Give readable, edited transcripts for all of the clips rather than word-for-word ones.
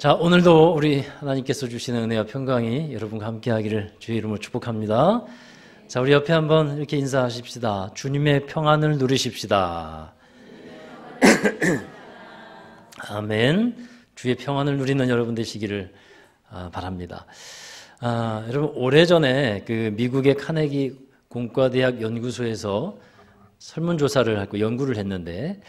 자, 오늘도 우리 하나님께서 주시는 은혜와 평강이 여러분과 함께 하기를 주의 이름으로 축복합니다. 자, 우리 옆에 한번 이렇게 인사하십시다. 주님의 평안을 누리십시다. 아멘. 주의 평안을 누리는 여러분 되시기를 바랍니다. 여러분, 오래전에 그 미국의 카네기 공과대학 연구소에서 설문조사를 하고 연구를 했는데,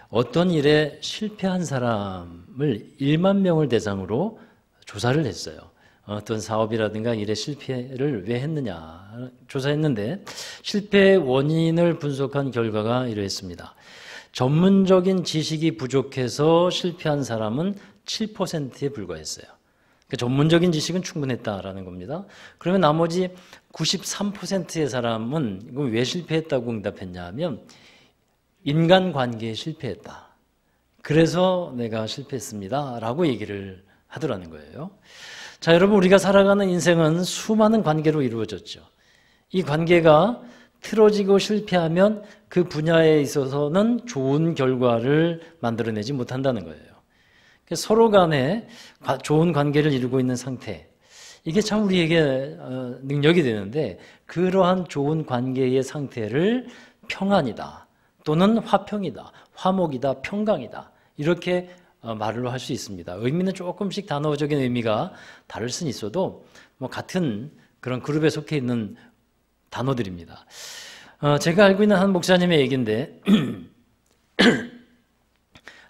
어떤 일에 실패한 사람을 1만 명을 대상으로 조사를 했어요. 어떤 사업이라든가 일에 실패를 왜 했느냐 조사했는데, 실패의 원인을 분석한 결과가 이러했습니다. 전문적인 지식이 부족해서 실패한 사람은 7%에 불과했어요. 그러니까 전문적인 지식은 충분했다라는 겁니다. 그러면 나머지 93%의 사람은 이거 왜 실패했다고 응답했냐 하면, 인간관계에 실패했다. 그래서 내가 실패했습니다 라고 얘기를 하더라는 거예요. 자, 여러분, 우리가 살아가는 인생은 수많은 관계로 이루어졌죠. 이 관계가 틀어지고 실패하면 그 분야에 있어서는 좋은 결과를 만들어내지 못한다는 거예요. 서로 간에 좋은 관계를 이루고 있는 상태, 이게 참 우리에게 능력이 되는데, 그러한 좋은 관계의 상태를 평안이다, 또는 화평이다, 화목이다, 평강이다, 이렇게 말로 할 수 있습니다. 의미는 조금씩 단어적인 의미가 다를 수는 있어도 같은 그런 그룹에 속해 있는 단어들입니다. 제가 알고 있는 한 목사님의 얘기인데,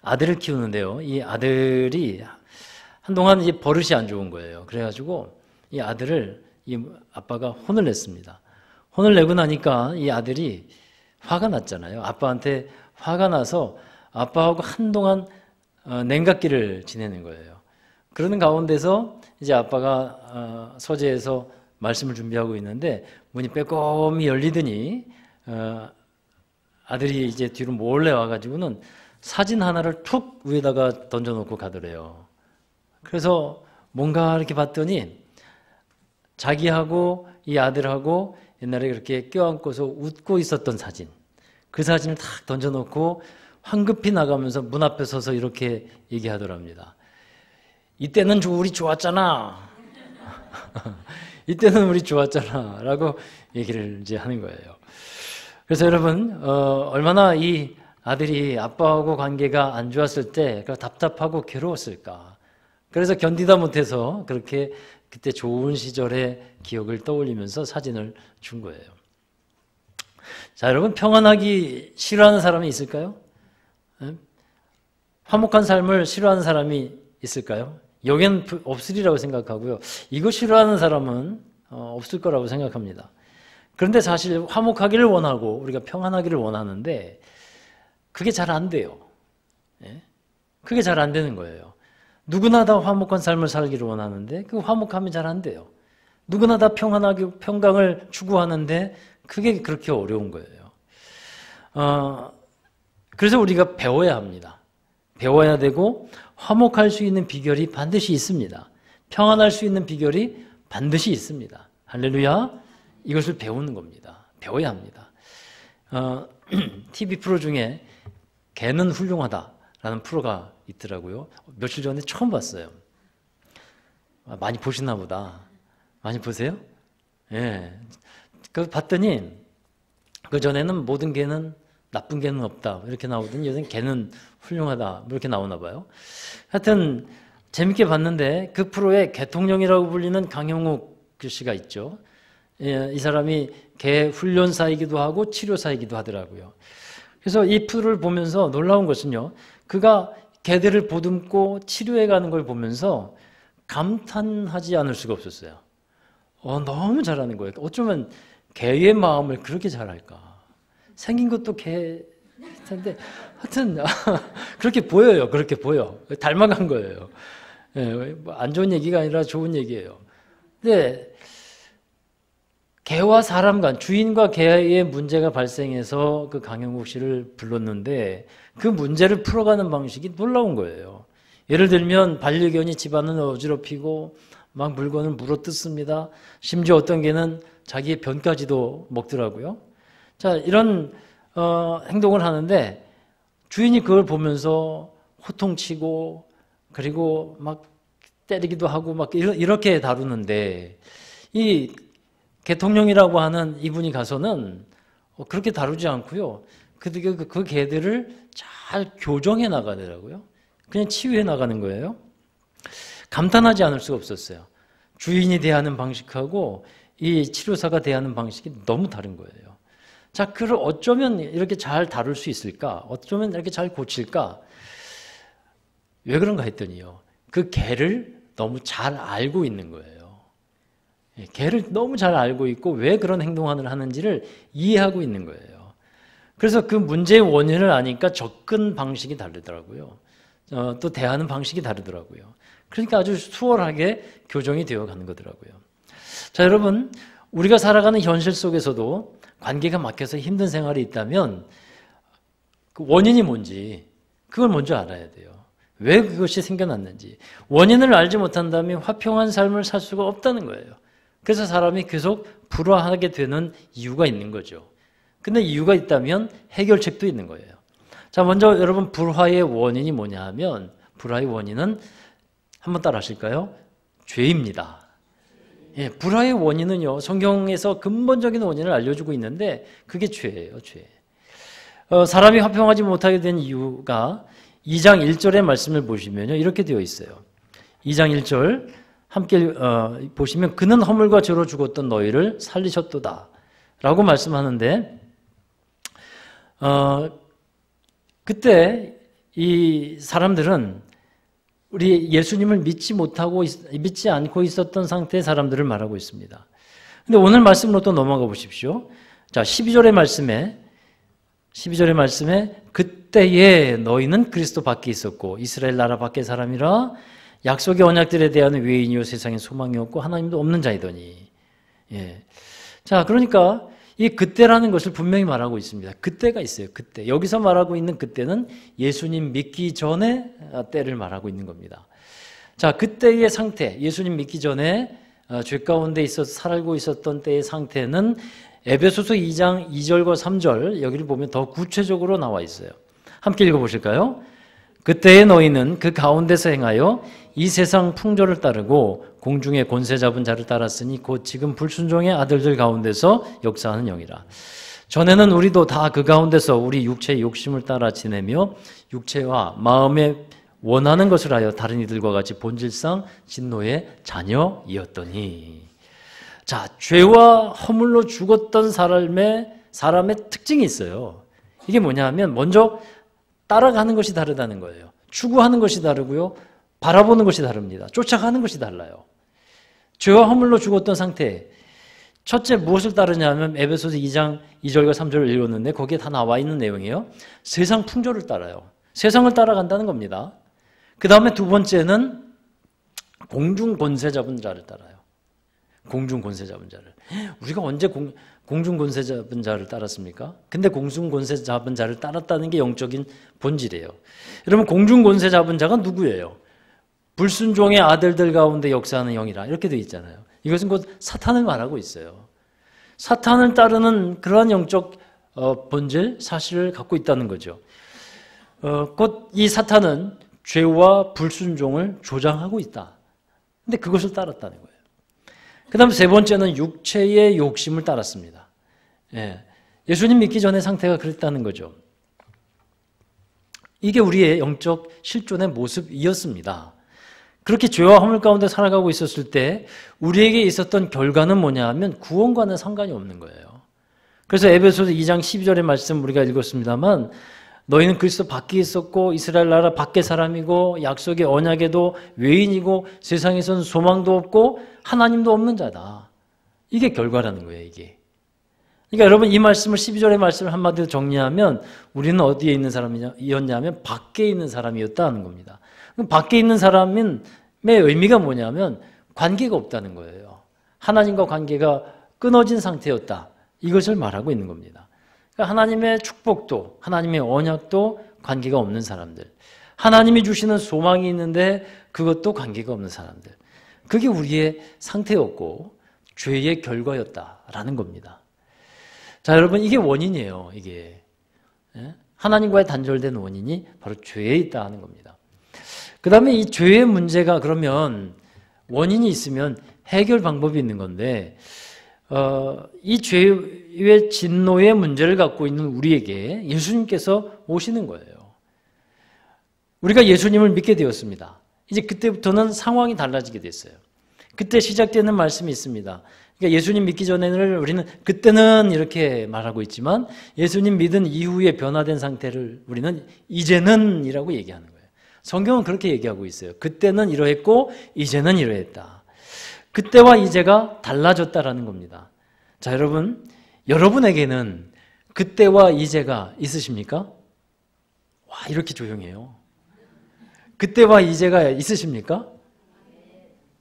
아들을 키우는데요, 이 아들이 한동안 이제 버릇이 안 좋은 거예요. 그래가지고 이 아들을 이 아빠가 혼을 냈습니다. 혼을 내고 나니까 이 아들이 화가 났잖아요. 아빠한테 화가 나서 아빠하고 한동안 냉각기를 지내는 거예요. 그러는 가운데서 이제 아빠가 서재에서 말씀을 준비하고 있는데, 문이 빼꼼히 열리더니 아들이 이제 뒤로 몰래 와가지고는 사진 하나를 툭 위에다가 던져놓고 가더래요. 그래서 뭔가 이렇게 봤더니 자기하고 이 아들하고 옛날에 그렇게 껴안고서 웃고 있었던 사진, 그 사진을 탁 던져놓고 황급히 나가면서 문 앞에 서서 이렇게 얘기하더랍니다. 이때는 우리 좋았잖아. 이때는 우리 좋았잖아 라고 얘기를 이제 하는 거예요. 그래서 여러분, 얼마나 이 아들이 아빠하고 관계가 안 좋았을 때 답답하고 괴로웠을까. 그래서 견디다 못해서 그렇게 그때 좋은 시절의 기억을 떠올리면서 사진을 준 거예요. 자, 여러분, 평안하기 싫어하는 사람이 있을까요? 화목한 삶을 싫어하는 사람이 있을까요? 여기는 없으리라고 생각하고요. 이거 싫어하는 사람은 없을 거라고 생각합니다. 그런데 사실 화목하기를 원하고 우리가 평안하기를 원하는데 그게 잘 안 돼요. 그게 잘 안 되는 거예요. 누구나 다 화목한 삶을 살기를 원하는데 그 화목함이 잘 안 돼요. 누구나 다 평안하게 평강을 추구하는데 그게 그렇게 어려운 거예요. 그래서 우리가 배워야 합니다. 배워야 되고, 화목할 수 있는 비결이 반드시 있습니다. 평안할 수 있는 비결이 반드시 있습니다. 할렐루야. 이것을 배우는 겁니다. 배워야 합니다. TV 프로 중에 개는 훌륭하다라는 프로가 있더라고요. 며칠 전에 처음 봤어요. 많이 보시나 보다. 많이 보세요? 예. 그 봤더니 그 전에는 모든 개는 나쁜 개는 없다 이렇게 나오더니 요새는 개는 훌륭하다 이렇게 나오나 봐요. 하여튼 재밌게 봤는데, 그 프로에 개통령이라고 불리는 강형욱 씨가 있죠. 예, 이 사람이 개 훈련사이기도 하고 치료사이기도 하더라고요. 그래서 이 프로를 보면서 놀라운 것은요, 그가 개들을 보듬고 치료해가는 걸 보면서 감탄하지 않을 수가 없었어요. 너무 잘하는 거예요. 어쩌면 개의 마음을 그렇게 잘할까. 생긴 것도 개인데 하여튼 그렇게 보여요. 그렇게 보여. 닮아간 거예요. 예, 안 좋은 얘기가 아니라 좋은 얘기예요. 근데 개와 사람 간, 주인과 개의 문제가 발생해서 그 강형욱 씨를 불렀는데, 그 문제를 풀어가는 방식이 놀라운 거예요. 예를 들면 반려견이 집안을 어지럽히고 막 물건을 물어뜯습니다. 심지어 어떤 개는 자기의 변까지도 먹더라고요. 자, 이런 행동을 하는데 주인이 그걸 보면서 호통치고, 그리고 막 때리기도 하고 막 이렇게 다루는데 이 대통령이라고 하는 이분이 가서는 그렇게 다루지 않고요. 그 개들을 잘 교정해 나가더라고요. 그냥 치유해 나가는 거예요. 감탄하지 않을 수가 없었어요. 주인이 대하는 방식하고 이 치료사가 대하는 방식이 너무 다른 거예요. 자, 그걸 어쩌면 이렇게 잘 다룰 수 있을까? 어쩌면 이렇게 잘 고칠까? 왜 그런가 했더니요. 그 개를 너무 잘 알고 있는 거예요. 개를 너무 잘 알고 있고 왜 그런 행동을 하는지를 이해하고 있는 거예요. 그래서 그 문제의 원인을 아니까 접근 방식이 다르더라고요. 또 대하는 방식이 다르더라고요. 그러니까 아주 수월하게 교정이 되어 가는 거더라고요. 자, 여러분, 우리가 살아가는 현실 속에서도 관계가 막혀서 힘든 생활이 있다면 그 원인이 뭔지 그걸 먼저 알아야 돼요. 왜 그것이 생겨났는지. 원인을 알지 못한다면 화평한 삶을 살 수가 없다는 거예요. 그래서 사람이 계속 불화하게 되는 이유가 있는 거죠. 근데 이유가 있다면 해결책도 있는 거예요. 자, 먼저 여러분 불화의 원인이 뭐냐 하면 불화의 원인은 한번 따라 하실까요? 죄입니다. 예, 불화의 원인은요, 성경에서 근본적인 원인을 알려주고 있는데 그게 죄예요, 죄. 사람이 화평하지 못하게 된 이유가 2장 1절의 말씀을 보시면요, 이렇게 되어 있어요. 2장 1절 함께 보시면 그는 허물과 죄로 죽었던 너희를 살리셨도다 라고 말씀하는데 그때 이 사람들은 우리 예수님을 믿지 않고 있었던 상태의 사람들을 말하고 있습니다. 근데 오늘 말씀으로 또 넘어가 보십시오. 자, 12절의 말씀에 그때에 너희는 그리스도 밖에 있었고 이스라엘 나라 밖의 사람이라 약속의 언약들에 대한 외인이요 세상에 소망이 없고 하나님도 없는 자이더니. 예. 자, 그러니까 이 그때라는 것을 분명히 말하고 있습니다. 그때가 있어요. 그때. 여기서 말하고 있는 그때는 예수님 믿기 전에 때를 말하고 있는 겁니다. 자, 그때의 상태, 예수님 믿기 전에 죄 가운데 살고 있었던 때의 상태는 에베소서 2장 2절과 3절 여기를 보면 더 구체적으로 나와 있어요. 함께 읽어보실까요? 그때의 너희는 그 가운데서 행하여 이 세상 풍조를 따르고 공중의 권세 잡은 자를 따랐으니 곧 지금 불순종의 아들들 가운데서 역사하는 영이라. 전에는 우리도 다 그 가운데서 우리 육체의 욕심을 따라 지내며 육체와 마음에 원하는 것을 하여 다른 이들과 같이 본질상 진노의 자녀이었더니. 자, 죄와 허물로 죽었던 사람의 특징이 있어요. 이게 뭐냐 하면 먼저 따라가는 것이 다르다는 거예요. 추구하는 것이 다르고요. 바라보는 것이 다릅니다. 쫓아가는 것이 달라요. 죄와 허물로 죽었던 상태. 첫째 무엇을 따르냐 하면 에베소서 2장 2절과 3절을 읽었는데 거기에 다 나와 있는 내용이에요. 세상 풍조를 따라요. 세상을 따라간다는 겁니다. 그 다음에 두 번째는 공중 권세 잡은 자를 따라요. 공중 권세 잡은 자를. 우리가 언제 공중 권세 잡은 자를 따랐습니까? 근데 공중 권세 잡은 자를 따랐다는 게 영적인 본질이에요. 여러분, 공중 권세 잡은 자가 누구예요? 불순종의 아들들 가운데 역사하는 영이라 이렇게 되어 있잖아요. 이것은 곧 사탄을 말하고 있어요. 사탄을 따르는 그러한 영적 본질, 사실을 갖고 있다는 거죠. 곧 이 사탄은 죄와 불순종을 조장하고 있다. 근데 그것을 따랐다는 거예요. 그 다음 세 번째는 육체의 욕심을 따랐습니다. 예수님 믿기 전의 상태가 그랬다는 거죠. 이게 우리의 영적 실존의 모습이었습니다. 그렇게 죄와 허물 가운데 살아가고 있었을 때 우리에게 있었던 결과는 뭐냐 하면 구원과는 상관이 없는 거예요. 그래서 에베소서 2장 12절의 말씀 우리가 읽었습니다만 너희는 그리스도 밖에 있었고 이스라엘 나라 밖의 사람이고 약속의 언약에도 외인이고 세상에서는 소망도 없고 하나님도 없는 자다. 이게 결과라는 거예요, 이게. 그러니까 여러분 이 말씀을 12절의 말씀을 한마디로 정리하면 우리는 어디에 있는 사람이었냐면 밖에 있는 사람이었다는 겁니다. 그럼 밖에 있는 사람의 의미가 뭐냐면 관계가 없다는 거예요. 하나님과 관계가 끊어진 상태였다. 이것을 말하고 있는 겁니다. 그러니까 하나님의 축복도 하나님의 언약도 관계가 없는 사람들, 하나님이 주시는 소망이 있는데 그것도 관계가 없는 사람들, 그게 우리의 상태였고 죄의 결과였다라는 겁니다. 자, 여러분 이게 원인이에요. 이게 하나님과의 단절된 원인이 바로 죄에 있다 하는 겁니다. 그 다음에 이 죄의 문제가 그러면 원인이 있으면 해결 방법이 있는 건데, 이 죄의 진노의 문제를 갖고 있는 우리에게 예수님께서 오시는 거예요. 우리가 예수님을 믿게 되었습니다. 이제 그때부터는 상황이 달라지게 됐어요. 그때 시작되는 말씀이 있습니다. 그러니까 예수님 믿기 전에는 우리는 그때는 이렇게 말하고 있지만 예수님 믿은 이후에 변화된 상태를 우리는 이제는 이라고 얘기하는 거예요. 성경은 그렇게 얘기하고 있어요. 그때는 이러했고 이제는 이러했다. 그때와 이제가 달라졌다라는 겁니다. 자, 여러분에게는 그때와 이제가 있으십니까? 와, 이렇게 조용해요. 그때와 이제가 있으십니까?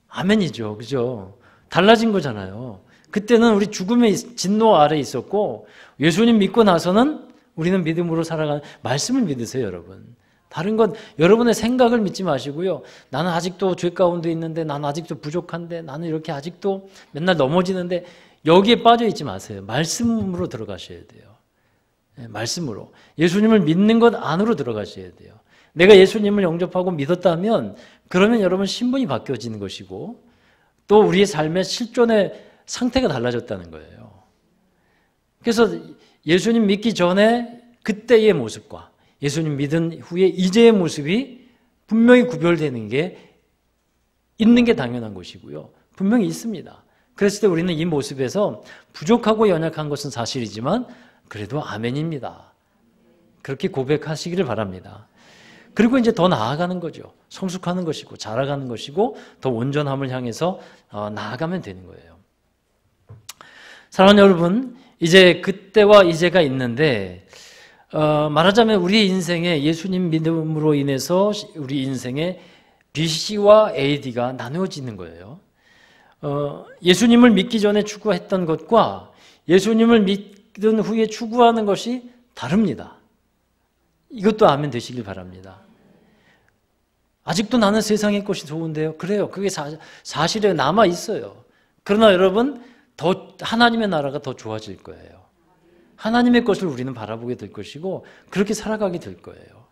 아멘이죠. 그죠? 달라진 거잖아요. 그때는 우리 죽음의 진노 아래 있었고 예수님 믿고 나서는 우리는 믿음으로 살아가는 말씀을 믿으세요, 여러분. 다른 건 여러분의 생각을 믿지 마시고요. 나는 아직도 죄 가운데 있는데, 나는 아직도 부족한데, 나는 이렇게 아직도 맨날 넘어지는데, 여기에 빠져 있지 마세요. 말씀으로 들어가셔야 돼요. 말씀으로. 예수님을 믿는 것 안으로 들어가셔야 돼요. 내가 예수님을 영접하고 믿었다면 그러면 여러분 신분이 바뀌어지는 것이고 또 우리의 삶의 실존의 상태가 달라졌다는 거예요. 그래서 예수님 믿기 전에 그때의 모습과 예수님 믿은 후에 이제의 모습이 분명히 구별되는 게 있는 게 당연한 것이고요. 분명히 있습니다. 그랬을 때 우리는 이 모습에서 부족하고 연약한 것은 사실이지만 그래도 아멘입니다. 그렇게 고백하시기를 바랍니다. 그리고 이제 더 나아가는 거죠. 성숙하는 것이고 자라가는 것이고 더 온전함을 향해서 나아가면 되는 거예요. 사랑하는 여러분, 이제 그때와 이제가 있는데 말하자면 우리 인생에 예수님 믿음으로 인해서 우리 인생에 BC와 AD가 나누어지는 거예요. 예수님을 믿기 전에 추구했던 것과 예수님을 믿은 후에 추구하는 것이 다릅니다. 이것도 아멘 되시길 바랍니다. 아직도 나는 세상의 것이 좋은데요. 그래요. 그게 사실에 남아 있어요. 그러나 여러분, 더 하나님의 나라가 더 좋아질 거예요. 하나님의 것을 우리는 바라보게 될 것이고 그렇게 살아가게 될 거예요.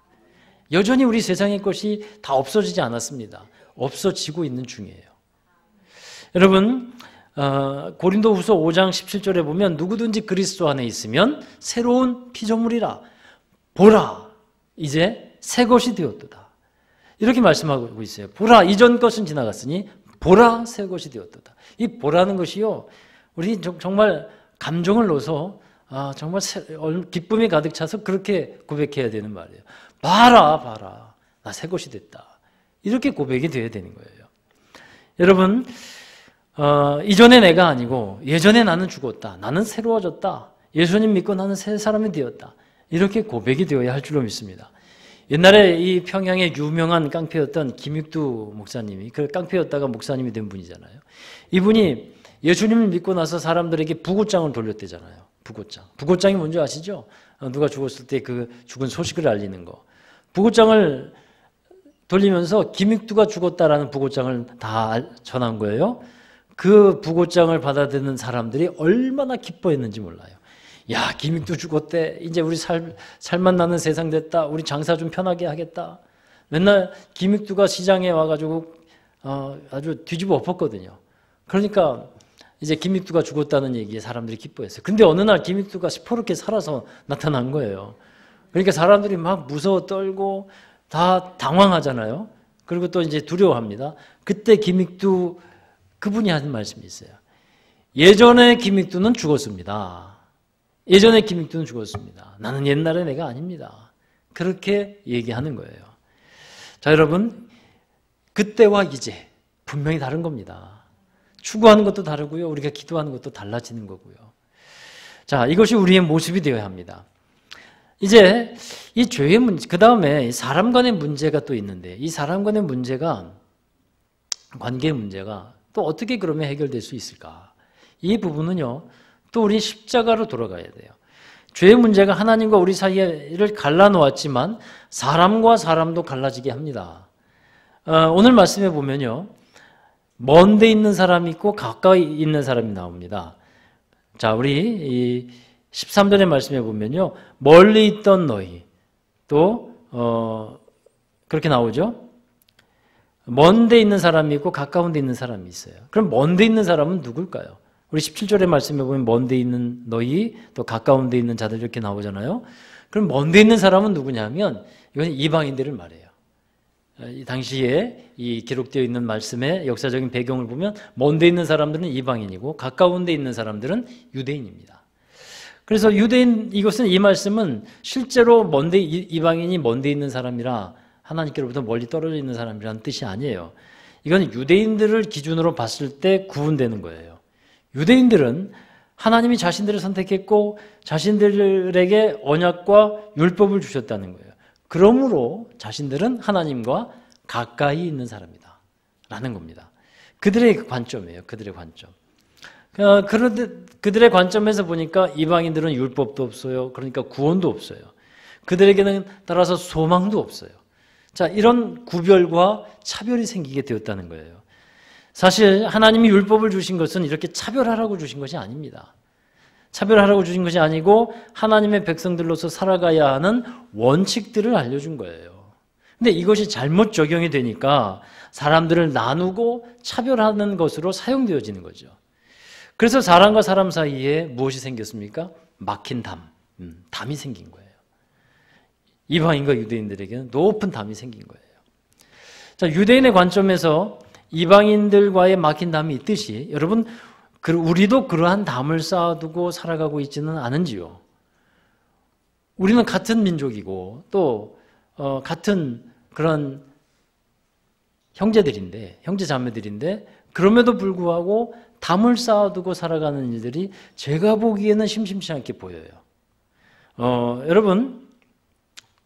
여전히 우리 세상의 것이 다 없어지지 않았습니다. 없어지고 있는 중이에요. 여러분, 고린도후서 5장 17절에 보면 누구든지 그리스도 안에 있으면 새로운 피조물이라. 보라, 이제 새 것이 되었도다. 이렇게 말씀하고 있어요. 보라, 이전 것은 지나갔으니 보라, 새 것이 되었도다. 이 보라는 것이요, 우리 정말 감정을 넣어서 정말 기쁨이 가득 차서 그렇게 고백해야 되는 말이에요. 봐라, 봐라, 나 새 것이 됐다. 이렇게 고백이 되어야 되는 거예요. 여러분, 이전에 내가 아니고 예전에 나는 죽었다. 나는 새로워졌다. 예수님 믿고 나는 새 사람이 되었다. 이렇게 고백이 되어야 할 줄로 믿습니다. 옛날에 이 평양의 유명한 깡패였던 김익두 목사님이, 그 깡패였다가 목사님이 된 분이잖아요. 이분이 예수님을 믿고 나서 사람들에게 부고장을 돌렸대잖아요. 부고장. 부고장이 뭔지 아시죠? 누가 죽었을 때 그 죽은 소식을 알리는 거. 부고장을 돌리면서 김익두가 죽었다라는 부고장을 다 전한 거예요. 그 부고장을 받아들이는 사람들이 얼마나 기뻐했는지 몰라요. 야, 김익두 죽었대. 이제 우리 살만 나는 세상 됐다. 우리 장사 좀 편하게 하겠다. 맨날 김익두가 시장에 와가지고 아주 뒤집어 엎었거든요. 그러니까 이제 김익두가 죽었다는 얘기에 사람들이 기뻐했어요. 근데 어느 날 김익두가 시퍼렇게 살아서 나타난 거예요. 그러니까 사람들이 막 무서워 떨고 다 당황하잖아요. 그리고 또 이제 두려워합니다. 그때 김익두 그분이 하는 말씀이 있어요. 예전에 김익두는 죽었습니다. 예전에 김익두는 죽었습니다. 나는 옛날의 내가 아닙니다. 그렇게 얘기하는 거예요. 자, 여러분, 그때와 이제 분명히 다른 겁니다. 추구하는 것도 다르고요. 우리가 기도하는 것도 달라지는 거고요. 자, 이것이 우리의 모습이 되어야 합니다. 이제 이 죄의 문제, 그 다음에 사람 간의 문제가 또 있는데 이 사람 간의 문제가, 관계의 문제가 또 어떻게 그러면 해결될 수 있을까? 이 부분은요, 또 우리 십자가로 돌아가야 돼요. 죄의 문제가 하나님과 우리 사이를 갈라놓았지만 사람과 사람도 갈라지게 합니다. 오늘 말씀에 보면요, 먼 데 있는 사람이 있고 가까이 있는 사람이 나옵니다. 자, 우리 이 13절의 말씀에 보면요, 멀리 있던 너희, 또 그렇게 나오죠. 먼 데 있는 사람이 있고 가까운 데 있는 사람이 있어요. 그럼 먼 데 있는 사람은 누굴까요? 우리 17절의 말씀에 보면 먼 데 있는 너희 또 가까운 데 있는 자들 이렇게 나오잖아요. 그럼 먼 데 있는 사람은 누구냐면 이건 이방인들을 말해요. 이 당시에 이 기록되어 있는 말씀의 역사적인 배경을 보면 먼 데 있는 사람들은 이방인이고 가까운 데 있는 사람들은 유대인입니다. 그래서 유대인 이것은 이 말씀은 실제로 먼데 이방인이 먼 데 있는 사람이라 하나님께로부터 멀리 떨어져 있는 사람이라는 뜻이 아니에요. 이건 유대인들을 기준으로 봤을 때 구분되는 거예요. 유대인들은 하나님이 자신들을 선택했고 자신들에게 언약과 율법을 주셨다는 거예요. 그러므로 자신들은 하나님과 가까이 있는 사람이다 라는 겁니다. 그들의 관점이에요. 그들의 관점. 그런데 그들의 관점에서 보니까 이방인들은 율법도 없어요. 그러니까 구원도 없어요. 그들에게는 따라서 소망도 없어요. 자, 이런 구별과 차별이 생기게 되었다는 거예요. 사실 하나님이 율법을 주신 것은 이렇게 차별하라고 주신 것이 아닙니다. 차별하라고 주신 것이 아니고 하나님의 백성들로서 살아가야 하는 원칙들을 알려준 거예요. 근데 이것이 잘못 적용이 되니까 사람들을 나누고 차별하는 것으로 사용되어지는 거죠. 그래서 사람과 사람 사이에 무엇이 생겼습니까? 막힌 담이 생긴 거예요. 이방인과 유대인들에게는 높은 담이 생긴 거예요. 자, 유대인의 관점에서 이방인들과의 막힌 담이 있듯이 여러분 우리도 그러한 담을 쌓아두고 살아가고 있지는 않은지요. 우리는 같은 민족이고 또 같은 그런 형제 자매들인데 그럼에도 불구하고 담을 쌓아두고 살아가는 일들이 제가 보기에는 심심치 않게 보여요. 여러분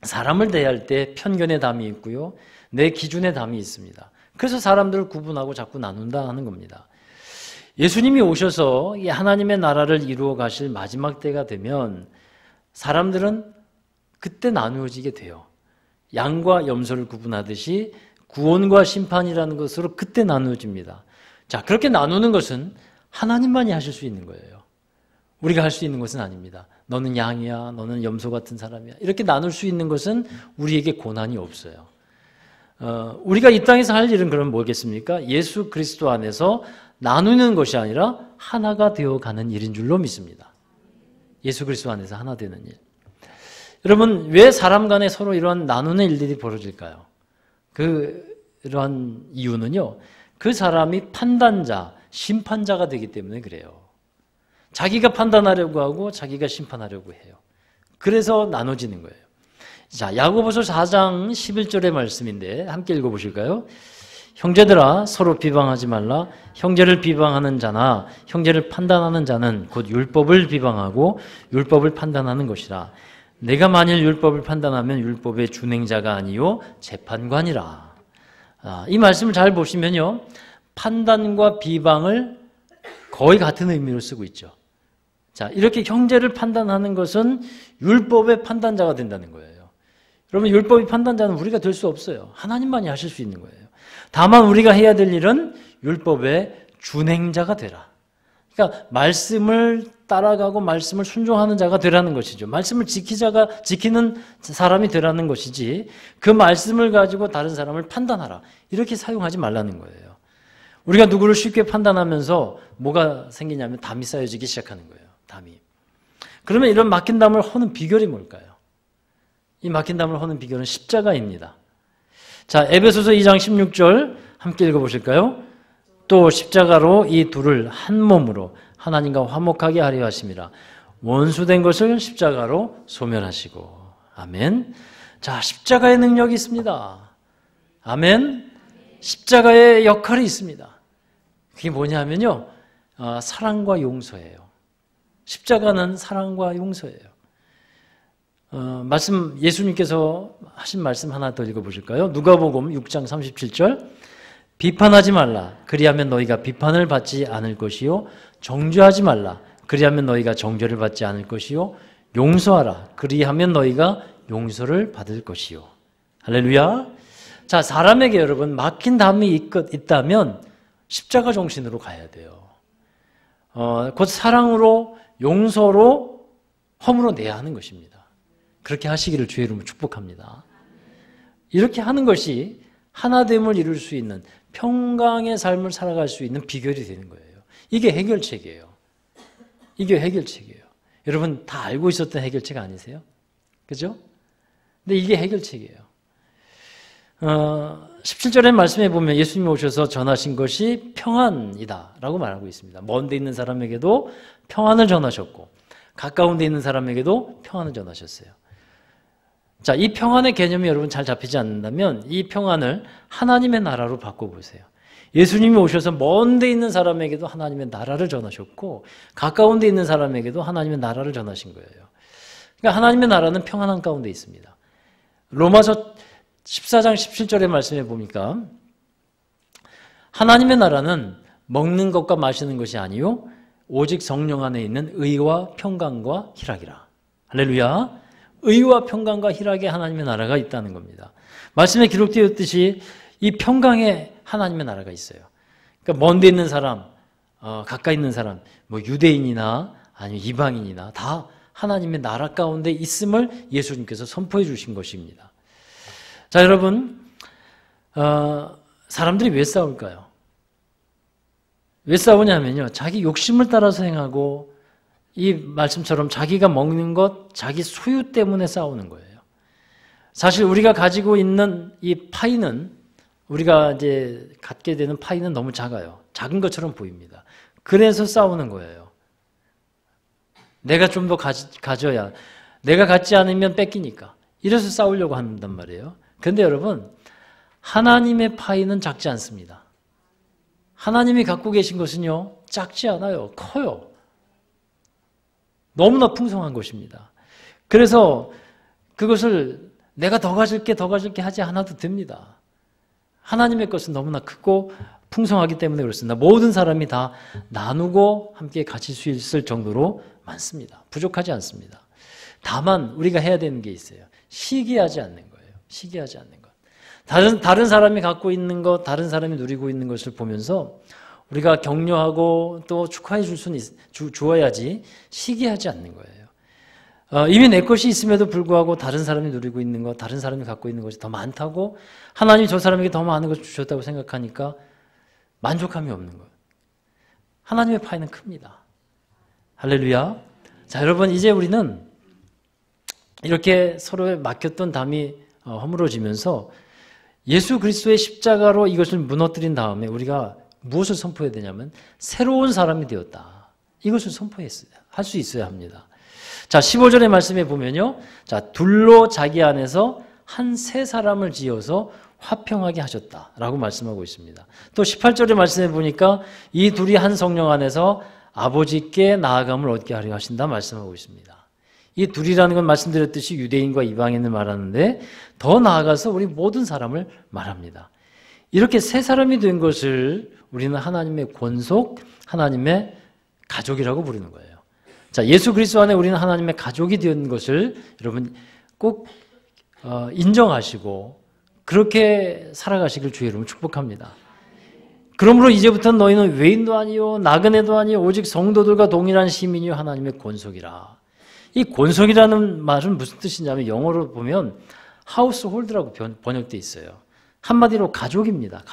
사람을 대할 때 편견의 담이 있고요. 내 기준의 담이 있습니다. 그래서 사람들을 구분하고 자꾸 나눈다 하는 겁니다. 예수님이 오셔서 이 하나님의 나라를 이루어 가실 마지막 때가 되면 사람들은 그때 나누어지게 돼요. 양과 염소를 구분하듯이 구원과 심판이라는 것으로 그때 나누어집니다. 자, 그렇게 나누는 것은 하나님만이 하실 수 있는 거예요. 우리가 할 수 있는 것은 아닙니다. 너는 양이야, 너는 염소 같은 사람이야. 이렇게 나눌 수 있는 것은 우리에게 고난이 없어요. 우리가 이 땅에서 할 일은 그럼 뭐겠습니까? 예수 그리스도 안에서 나누는 것이 아니라 하나가 되어가는 일인 줄로 믿습니다. 예수 그리스도 안에서 하나 되는 일. 여러분 왜 사람 간에 서로 이러한 나누는 일들이 벌어질까요? 그러한 이유는요. 그 사람이 판단자, 심판자가 되기 때문에 그래요. 자기가 판단하려고 하고 자기가 심판하려고 해요. 그래서 나눠지는 거예요. 자, 야고보서 4장 11절의 말씀인데 함께 읽어보실까요? 형제들아 서로 비방하지 말라. 형제를 비방하는 자나 형제를 판단하는 자는 곧 율법을 비방하고 율법을 판단하는 것이라. 내가 만일 율법을 판단하면 율법의 준행자가 아니요 재판관이라. 이 말씀을 잘 보시면요. 판단과 비방을 거의 같은 의미로 쓰고 있죠. 자, 이렇게 형제를 판단하는 것은 율법의 판단자가 된다는 거예요. 여러분 율법의 판단자는 우리가 될 수 없어요. 하나님만이 하실 수 있는 거예요. 다만 우리가 해야 될 일은 율법의 준행자가 되라. 그러니까 말씀을 따라가고 말씀을 순종하는 자가 되라는 것이죠. 말씀을 지키는 사람이 되라는 것이지 그 말씀을 가지고 다른 사람을 판단하라. 이렇게 사용하지 말라는 거예요. 우리가 누구를 쉽게 판단하면서 뭐가 생기냐면 담이 쌓여지기 시작하는 거예요. 담이. 그러면 이런 막힌 담을 허는 비결이 뭘까요? 이 막힌 담을 허는 비결은 십자가입니다. 자, 에베소서 2장 16절 함께 읽어보실까요? 또 십자가로 이 둘을 한 몸으로 하나님과 화목하게 하려 하심이라. 원수된 것을 십자가로 소멸하시고. 아멘. 자, 십자가의 능력이 있습니다. 아멘. 십자가의 역할이 있습니다. 그게 뭐냐면요. 사랑과 용서예요. 십자가는 사랑과 용서예요. 예수님께서 하신 말씀 하나 더 읽어보실까요? 누가복음 6장 37절 비판하지 말라. 그리하면 너희가 비판을 받지 않을 것이요. 정죄하지 말라. 그리하면 너희가 정죄를 받지 않을 것이요. 용서하라. 그리하면 너희가 용서를 받을 것이요. 할렐루야. 자, 사람에게 여러분 막힌 담이 있다면 십자가 정신으로 가야 돼요. 곧 사랑으로 용서로 허물어내야 하는 것입니다. 그렇게 하시기를 주의 이름으로 축복합니다. 이렇게 하는 것이 하나됨을 이룰 수 있는 평강의 삶을 살아갈 수 있는 비결이 되는 거예요. 이게 해결책이에요. 이게 해결책이에요. 여러분 다 알고 있었던 해결책 아니세요? 그죠? 근데 이게 해결책이에요. 17절의 말씀에 보면 예수님이 오셔서 전하신 것이 평안이다 라고 말하고 있습니다. 먼 데 있는 사람에게도 평안을 전하셨고 가까운 데 있는 사람에게도 평안을 전하셨어요. 자, 이 평안의 개념이 여러분 잘 잡히지 않는다면 이 평안을 하나님의 나라로 바꿔보세요. 예수님이 오셔서 먼 데 있는 사람에게도 하나님의 나라를 전하셨고 가까운 데 있는 사람에게도 하나님의 나라를 전하신 거예요. 그러니까 하나님의 나라는 평안한 가운데 있습니다. 로마서 14장 17절의 말씀에 보니까 하나님의 나라는 먹는 것과 마시는 것이 아니요 오직 성령 안에 있는 의와 평강과 희락이라. 할렐루야. 의와 평강과 희락의 하나님의 나라가 있다는 겁니다. 말씀에 기록되었듯이 이 평강에 하나님의 나라가 있어요. 그러니까 먼 데 있는 사람, 가까이 있는 사람, 뭐 유대인이나 아니면 이방인이나 다 하나님의 나라 가운데 있음을 예수님께서 선포해 주신 것입니다. 자, 여러분, 사람들이 왜 싸울까요? 왜 싸우냐면요, 자기 욕심을 따라서 행하고 이 말씀처럼 자기가 먹는 것, 자기 소유 때문에 싸우는 거예요. 사실 우리가 가지고 있는 이 파이는 우리가 이제 갖게 되는 파이는 너무 작아요. 작은 것처럼 보입니다. 그래서 싸우는 거예요. 내가 좀 더 가져야, 내가 갖지 않으면 뺏기니까. 이래서 싸우려고 한단 말이에요. 그런데 여러분, 하나님의 파이는 작지 않습니다. 하나님이 갖고 계신 것은요, 작지 않아요. 커요. 너무나 풍성한 것입니다. 그래서 그것을 내가 더 가질게 하지 않아도 됩니다. 하나님의 것은 너무나 크고 풍성하기 때문에 그렇습니다. 모든 사람이 다 나누고 함께 가질 수 있을 정도로 많습니다. 부족하지 않습니다. 다만 우리가 해야 되는 게 있어요. 시기하지 않는 거예요. 시기하지 않는 것. 다른 사람이 갖고 있는 것, 다른 사람이 누리고 있는 것을 보면서 우리가 격려하고 또 축하해 줄 수는 주어야지 시기하지 않는 거예요. 이미 내 것이 있음에도 불구하고 다른 사람이 누리고 있는 것, 다른 사람이 갖고 있는 것이 더 많다고 하나님이 저 사람에게 더 많은 것을 주셨다고 생각하니까 만족함이 없는 거예요. 하나님의 파이는 큽니다. 할렐루야. 자, 여러분, 이제 우리는 이렇게 서로에 맡겼던 담이 허물어지면서 예수 그리스도의 십자가로 이것을 무너뜨린 다음에 우리가 무엇을 선포해야 되냐면 새로운 사람이 되었다. 이것을 할 수 있어야 합니다. 자, 15절의 말씀에 보면요. 자, 둘로 자기 안에서 한 새 사람을 지어서 화평하게 하셨다라고 말씀하고 있습니다. 또 18절의 말씀에 보니까 이 둘이 한 성령 안에서 아버지께 나아감을 얻게 하려 하신다 말씀하고 있습니다. 이 둘이라는 건 말씀드렸듯이 유대인과 이방인을 말하는데 더 나아가서 우리 모든 사람을 말합니다. 이렇게 새 사람이 된 것을 우리는 하나님의 권속, 하나님의 가족이라고 부르는 거예요. 자, 예수 그리스도 안에 우리는 하나님의 가족이 된 것을 여러분 꼭 인정하시고 그렇게 살아가시길 주의 이름으로 축복합니다. 그러므로 이제부터는 너희는 외인도 아니요 나그네도 아니요 오직 성도들과 동일한 시민이요 하나님의 권속이라. 이 권속이라는 말은 무슨 뜻이냐면 영어로 보면 하우스홀드라고 번역되어 있어요. 한마디로 가족입니다.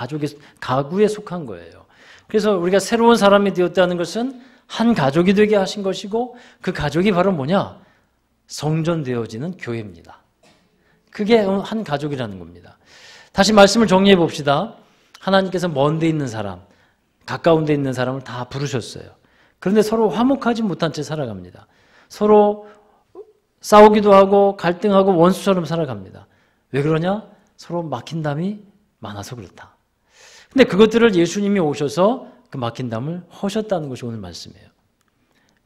가구에 속한 거예요. 그래서 우리가 새로운 사람이 되었다는 것은 한 가족이 되게 하신 것이고 그 가족이 바로 뭐냐? 성전되어지는 교회입니다. 그게 한 가족이라는 겁니다. 다시 말씀을 정리해 봅시다. 하나님께서 먼 데 있는 사람, 가까운 데 있는 사람을 다 부르셨어요. 그런데 서로 화목하지 못한 채 살아갑니다. 서로 싸우기도 하고 갈등하고 원수처럼 살아갑니다. 왜 그러냐? 서로 막힌 담이 많아서 그렇다. 근데 그것들을 예수님이 오셔서 그 막힌 담을 허셨다는 것이 오늘 말씀이에요.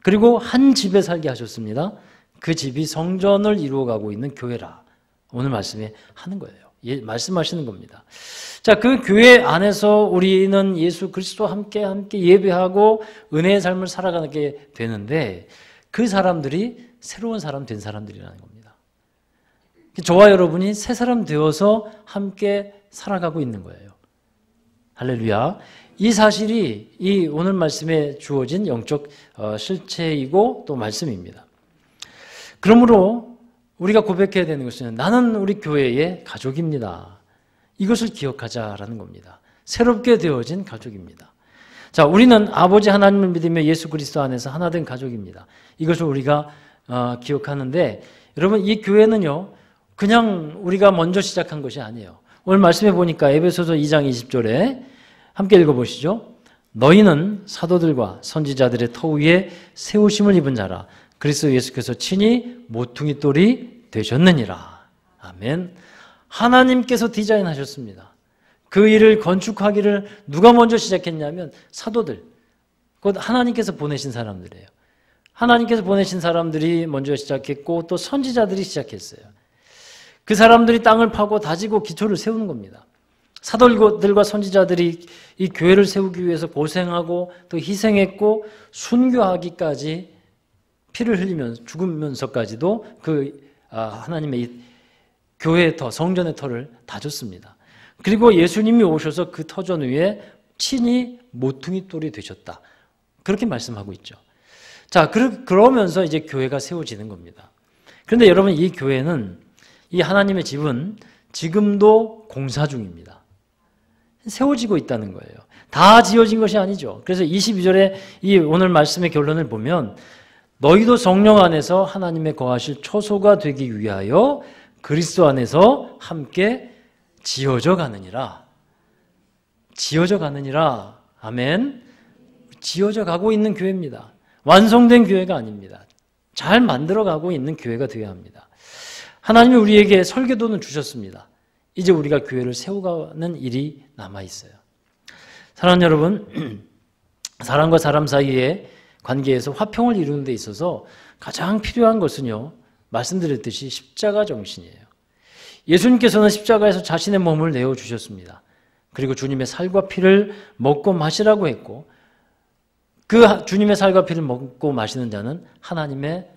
그리고 한 집에 살게 하셨습니다. 그 집이 성전을 이루어가고 있는 교회라. 오늘 말씀에 하는 거예요. 말씀하시는 겁니다. 자, 그 교회 안에서 우리는 예수 그리스도와 함께 예배하고 은혜의 삶을 살아가게 되는데 그 사람들이 새로운 사람 된 사람들이라는 겁니다. 저와 여러분이 새 사람 되어서 함께 살아가고 있는 거예요. 할렐루야. 이 사실이 이 오늘 말씀에 주어진 영적 실체이고 또 말씀입니다. 그러므로 우리가 고백해야 되는 것은 나는 우리 교회의 가족입니다. 이것을 기억하자라는 겁니다. 새롭게 되어진 가족입니다. 자, 우리는 아버지 하나님을 믿으며 예수 그리스도 안에서 하나 된 가족입니다. 이것을 우리가 기억하는데, 여러분, 이 교회는요, 그냥 우리가 먼저 시작한 것이 아니에요. 오늘 말씀해 보니까 에베소서 2장 20절에 함께 읽어보시죠. 너희는 사도들과 선지자들의 터 위에 세우심을 입은 자라. 그리스도 예수께서 친히 모퉁이 돌이 되셨느니라. 아멘. 하나님께서 디자인하셨습니다. 그 일을 건축하기를 누가 먼저 시작했냐면 사도들, 곧 하나님께서 보내신 사람들이에요. 하나님께서 보내신 사람들이 먼저 시작했고 또 선지자들이 시작했어요. 그 사람들이 땅을 파고 다지고 기초를 세우는 겁니다. 사도들과 선지자들이 이 교회를 세우기 위해서 고생하고 또 희생했고 순교하기까지 피를 흘리면서 죽으면서까지도 하나님의 이 교회의 터, 성전의 터를 다졌습니다. 그리고 예수님이 오셔서 그 터전 위에 친히 모퉁이 돌이 되셨다. 그렇게 말씀하고 있죠. 자, 그러면서 이제 교회가 세워지는 겁니다. 그런데 여러분, 이 교회는, 이 하나님의 집은 지금도 공사 중입니다. 세워지고 있다는 거예요. 다 지어진 것이 아니죠. 그래서 22절에 이 오늘 말씀의 결론을 보면 너희도 성령 안에서 하나님의 거하실 초소가 되기 위하여 그리스도 안에서 함께 지어져 가느니라. 지어져 가느니라. 아멘. 지어져 가고 있는 교회입니다. 완성된 교회가 아닙니다. 잘 만들어 가고 있는 교회가 되어야 합니다. 하나님이 우리에게 설계도는 주셨습니다. 이제 우리가 교회를 세워가는 일이 남아있어요. 사랑하는 여러분, 사람과 사람 사이의 관계에서 화평을 이루는 데 있어서 가장 필요한 것은요, 말씀드렸듯이 십자가 정신이에요. 예수님께서는 십자가에서 자신의 몸을 내어주셨습니다. 그리고 주님의 살과 피를 먹고 마시라고 했고, 그 주님의 살과 피를 먹고 마시는 자는 하나님의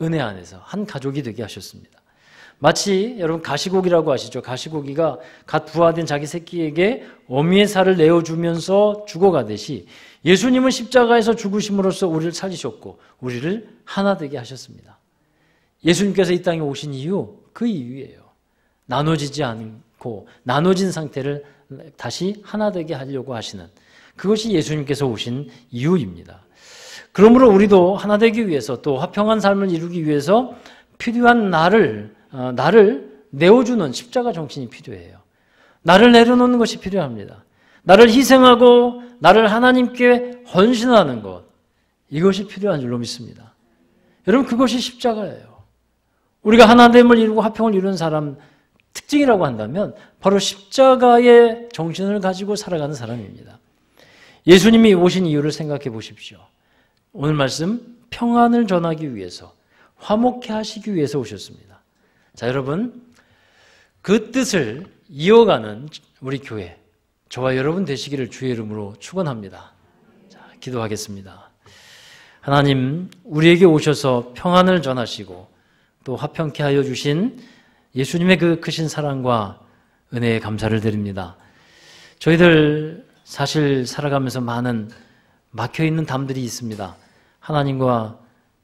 은혜 안에서 한 가족이 되게 하셨습니다. 마치 여러분 가시고기라고 아시죠? 가시고기가 갓 부화된 자기 새끼에게 어미의 살을 내어주면서 죽어가듯이 예수님은 십자가에서 죽으심으로써 우리를 살리셨고 우리를 하나 되게 하셨습니다. 예수님께서 이 땅에 오신 이유, 그 이유예요. 나눠지지 않고 나눠진 상태를 다시 하나 되게 하려고 하시는, 그것이 예수님께서 오신 이유입니다. 그러므로 우리도 하나 되기 위해서, 또 화평한 삶을 이루기 위해서 필요한 나를 내어주는 십자가 정신이 필요해요. 나를 내려놓는 것이 필요합니다. 나를 희생하고 나를 하나님께 헌신하는 것, 이것이 필요한 줄로 믿습니다. 여러분, 그것이 십자가예요. 우리가 하나됨을 이루고 화평을 이루는 사람 특징이라고 한다면 바로 십자가의 정신을 가지고 살아가는 사람입니다. 예수님이 오신 이유를 생각해 보십시오. 오늘 말씀, 평안을 전하기 위해서, 화목케 하시기 위해서 오셨습니다. 자, 여러분, 그 뜻을 이어가는 우리 교회, 저와 여러분 되시기를 주의 이름으로 축원합니다. 자, 기도하겠습니다. 하나님, 우리에게 오셔서 평안을 전하시고 또 화평케 하여 주신 예수님의 그 크신 사랑과 은혜에 감사를 드립니다. 저희들 사실 살아가면서 많은 막혀있는 담들이 있습니다. 하나님과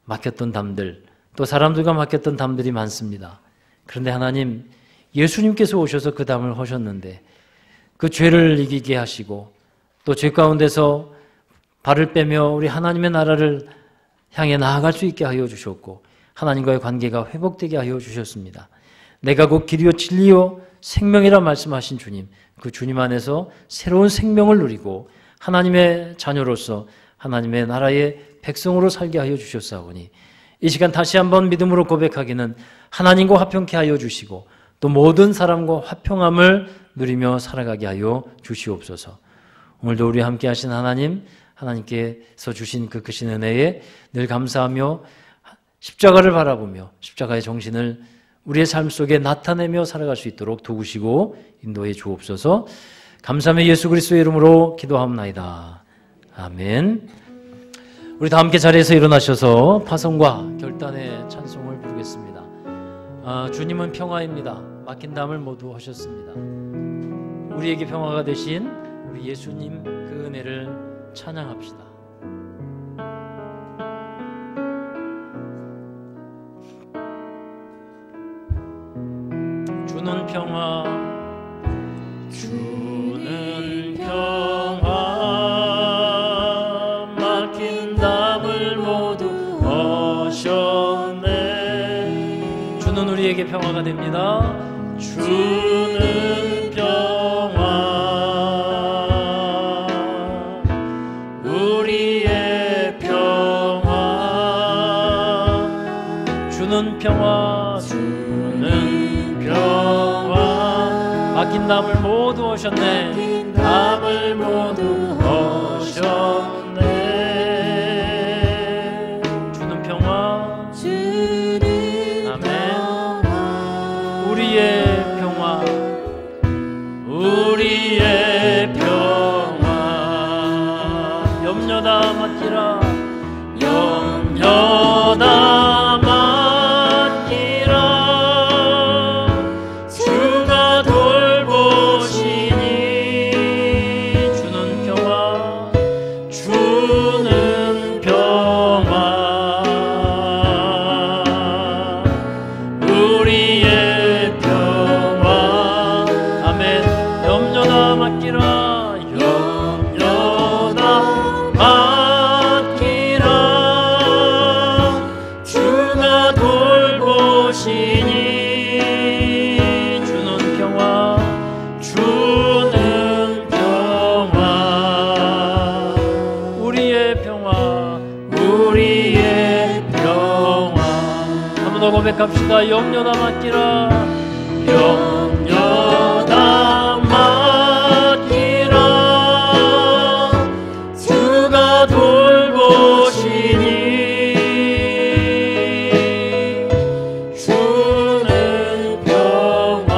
막혔던 담들, 또 사람들과 막혔던 담들이 많습니다. 그런데 하나님, 예수님께서 오셔서 그 담을 허셨는데 그 죄를 이기게 하시고 또 죄 가운데서 발을 빼며 우리 하나님의 나라를 향해 나아갈 수 있게 하여 주셨고 하나님과의 관계가 회복되게 하여 주셨습니다. 내가 곧 길이요 진리요 생명이라 말씀하신 주님, 그 주님 안에서 새로운 생명을 누리고 하나님의 자녀로서 하나님의 나라의 백성으로 살게 하여 주셨사오니 이 시간 다시 한번 믿음으로 고백하기는 하나님과 화평케 하여 주시고 또 모든 사람과 화평함을 누리며 살아가게 하여 주시옵소서. 오늘도 우리 함께 하신 하나님, 하나님께서 주신 그 크신 은혜에 늘 감사하며 십자가를 바라보며 십자가의 정신을 우리의 삶 속에 나타내며 살아갈 수 있도록 도우시고 인도해 주옵소서. 감사하며 예수 그리스도의 이름으로 기도하옵나이다. 아멘. 우리 다 함께 자리에서 일어나셔서 파성과 결단의 찬송을 부르겠습니다. 주님은 평화입니다. 막힌 담을 모두 하셨습니다. 우리에게 평화가 되신 우리 예수님 그 은혜를 찬양합시다. 주는 평화 평화가 됩니다. 주는 평화, 우리의 평화, 주는 평화, 주는 평화. 맡긴 담을 모두 오셨네, 담을 모두 오셨네. 주는 평화, 아멘. 우리의 평화, 우리의 평화. 염려다 맡기라, 염려다 맡기라. 주가 돌보시니. 주는 평화, 주는 평화. 우리의 평화, 아멘. 염려다 맡기라, 염려다 맡기라. 주가 돌보시니. 주는 평화, 주는 평화. 우리의 평화, 우리의 평화. 한 번 더 고백합시다. 염려다 맡기라, 염려다 맡기라. 주가 돌보시니. 주는 평화,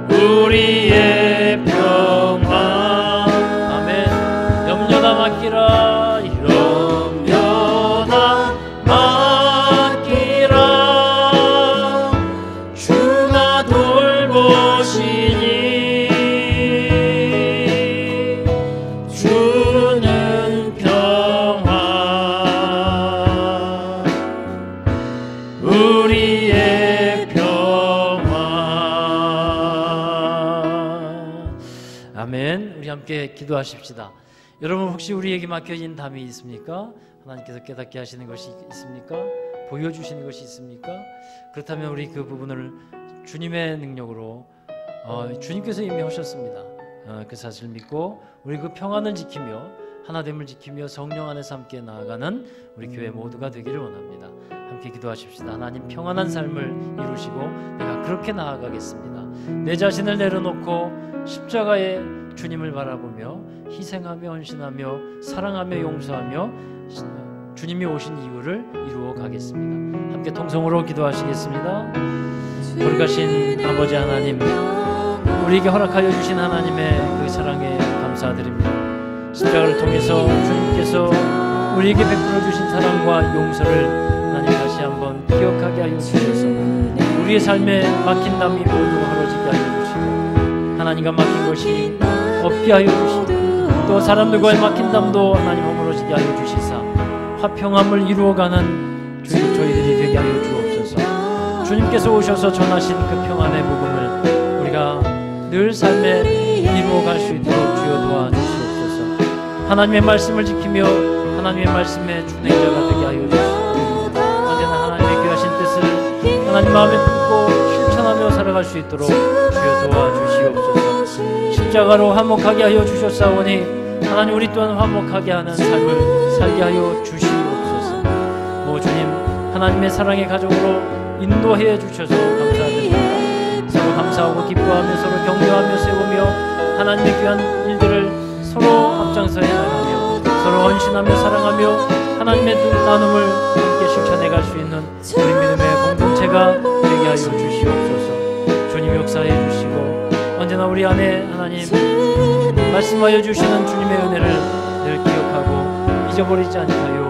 우리의 평화. 아멘. 염려다 맡기라, 염려다 맡기라. 주가 돌보시니. 주는 평화, 우리의 평화. 아멘. 우리 함께 기도하십시다. 여러분, 혹시 우리에게 맡겨진 담이 있습니까? 하나님께서 깨닫게 하시는 것이 있습니까? 보여주시는 것이 있습니까? 그렇다면 우리 그 부분을 주님의 능력으로 주님께서 이미 하셨습니다. 그 사실을 믿고 우리 그 평안을 지키며 하나됨을 지키며 성령 안에서 함께 나아가는 우리 교회 모두가 되기를 원합니다. 함께 기도하십시다. 하나님, 평안한 삶을 이루시고 내가 그렇게 나아가겠습니다. 내 자신을 내려놓고 십자가에 주님을 바라보며 희생하며 헌신하며 사랑하며 용서하며 주님이 오신 이유를 이루어 가겠습니다. 함께 통성으로 기도하시겠습니다. 거룩하신 아버지 하나님, 우리에게 허락하여 주신 하나님의 그 사랑에 감사드립니다. 십자가를 통해서 주님께서 우리에게 베풀어 주신 사랑과 용서를 하나님 다시 한번 기억하게 하여 주셔서 우리의 삶에 막힌 담이 모두 헐어지게 하여 주시고 하나님과 막힌 것이 없게 하여 주시고 또 사람들과의 막힌 담도 하나님 허물어지게 하여 주시사 화평함을 이루어가는 저희들이 되게 하여 주옵소서. 주님께서 오셔서 전하신 그 평안의 복음을 우리가 늘 삶에 이루어갈 수 있도록 주여 도와주시옵소서. 하나님의 말씀을 지키며 하나님의 말씀의 준행자가 되게 하여 주시옵소서. 언제나 하나님의 귀하신 뜻을 하나님 마음에 품고 실천하며 살아갈 수 있도록 주여 도와주시옵소서. 십자가로 화목하게 하여 주셨사오니 하나님, 우리 또한 화목하게 하는 삶을 살게 하여 주시옵소서. 오 주님, 하나님의 사랑의 가정으로 인도해 주셔서 감사드립니다. 서로 감사하고 기뻐하며 서로 격려하며 세우며 하나님의 귀한 일들을 서로 앞장서 나가며 서로 헌신하며 사랑하며 하나님의 나눔을 함께 실천해 갈 수 있는 우리 믿음의 공동체가 되게 하여 주시옵소서. 주님 역사해 주시고 언제나 우리 안에 하나님 말씀하여 주시는 주님의 은혜를 늘 기억하고 잊어버리지 않게 하여